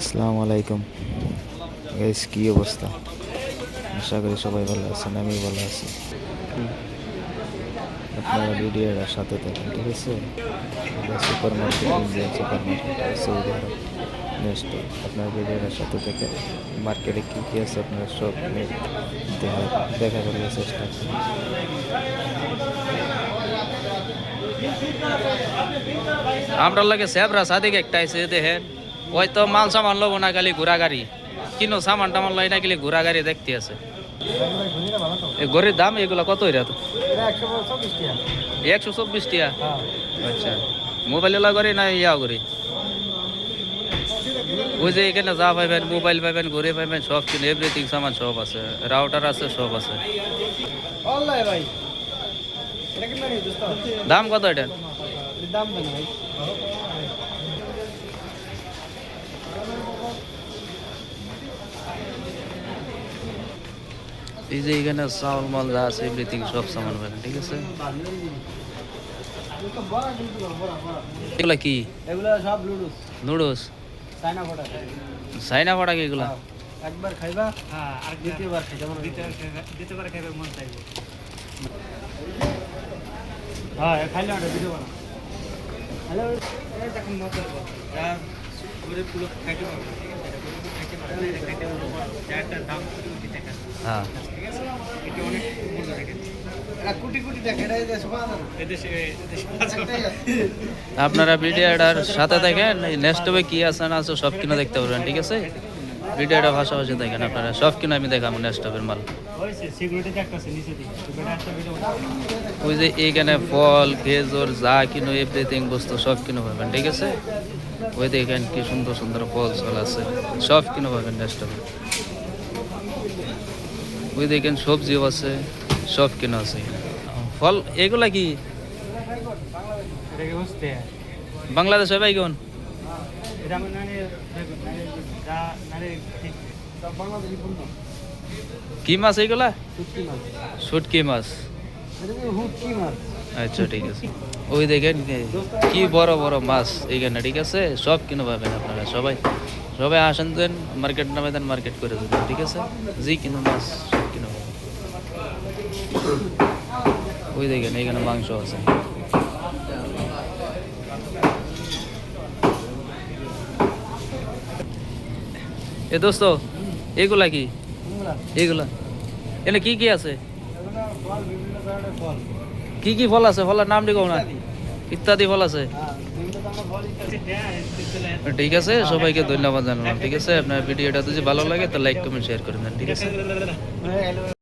আসসালামু আলাইকুম গাইস, কি অবস্থা? আশা করি সবাই ভালো আছেন, আমি ভালো আছি। আপনারা ভিডিওর সাথে থাকেন, ঠিক আছে? Supermarket, Indian supermarket, Saudi Arab next. আপনার ভিডিওর সাথে থেকে মার্কেটে কী কী আছে আপনারা সব দেখা করার চেষ্টা করুন। আমরা লাগে সেবরা সাদিক একটা এসে দেখেন ওই তো মাল সামান লব না, খালি ঘোরা গাড়ি কিনো সামান টামান লাই না, খালি ঘোরা গাড়ি দেখতে আছে। এই গড়ির দাম এগুলো কত হইরা? তো 124 টাকা। আচ্ছা, মোবাইল এলা করি না ইয়া করি? ওই যে এখানে যা পাইবেন, মোবাইল পাইবেন, ঘড়ি পাইবেন, সব কিনে এভরিথিং সামান সব আছে, রাউটার আছে, সব আছে। দাম কত এটা? এই যে এখানে চাউল মাল যা আছে এভরিথিং সব সামান পাবেন, ঠিক আছে? এগুলা কি? এগুলা সব লুডুস, নুডলস চায়না ফটা। চাইনা পড়া কি এগুলা? একবার খাইবা আর দ্বিতীয়বার খাইবা, দ্বিতীয়বার খাইবা মন চাইবে। হ্যাঁ, খাইলে ওটা ভিডিও বানা। হ্যালো, এই দেখুন মজা হবে। আর ঘুরে পুরো খাইতে পারবে, ঠিক আছে? খাইতে পারবে, খাইতে পারবে। চারটার দাম 20 টাকা। হ্যাঁ, ঠিক আছে? এটা অনেক মজা দেখেন। এটা কোটি কোটি টাকা, এটা দেশে পাওয়া যাবে। এদেশে আপনারা ভিডিওটার সাথে দেখেন, নেক্সট হবে কি আছে না আছে সব কিনা দেখতে পারবেন, ঠিক আছে? ভিডিওটা ভাষাভাষি দেখেন আপনারা, সব কিনা আমি দেখাবো নেক্সট হবের মাল। সিকিউরিটি দেখতেছে নিচে দিকে, এটা একটা ভিডিও বানাবো। ওই যে এইখানে ফল খেজুর যা কিনো এভরিথিং বস্তু সব কিনো পাবেন, ঠিক আছে? ওই দেখেন কি সুন্দর সুন্দর ফল ফল আছে, সব কিনো পাবেন নেক্সট হবে। ওই দেখেন সবজিও আছে, সব কিনো আছে এখানে। ফল এগুলা কি? এটা কি বুঝতে? বাংলাদেশ হয় ভাই কোন? এটা আমি নানি যা নানি ঠিক সব বাংলাদেশি পণ্য। কি মাছ এইগুলা? শুটকি মাছ। শুটকি মাছ। এটা কি হুটকি মাছ? আচ্ছা, ঠিক আছে। ওই দেখেন কি বড় বড় মাছ এইখানে, ঠিক আছে? সব কিনো পাবেন আপনারা, সবাই সবাই আসেন, দেন মার্কেট নামে দেন, মার্কেট করে দেবেন, ঠিক আছে? জি কিনো মাছ সব কিনো পাবেন। ওই দেখেন এইখানে মাংস আছে। এ দোস্ত, এগুলা কি? এগুলা এনে কি কি আছে? এগুলো ফল, বিভিন্ন ধরনের ফল। কি কি ফল আছে? ফলের নাম লিখো না। ইত্যাদি ফল আছে, হ্যাঁ, বিভিন্ন ধরনের ফল ইত্যাদি। ঠিক আছে? সবাইকে ধন্যবাদ জানালাম, ঠিক আছে? আপনার ভিডিওটা যদি ভালো লাগে তো লাইক কমেন্ট শেয়ার করে দেন, ঠিক আছে?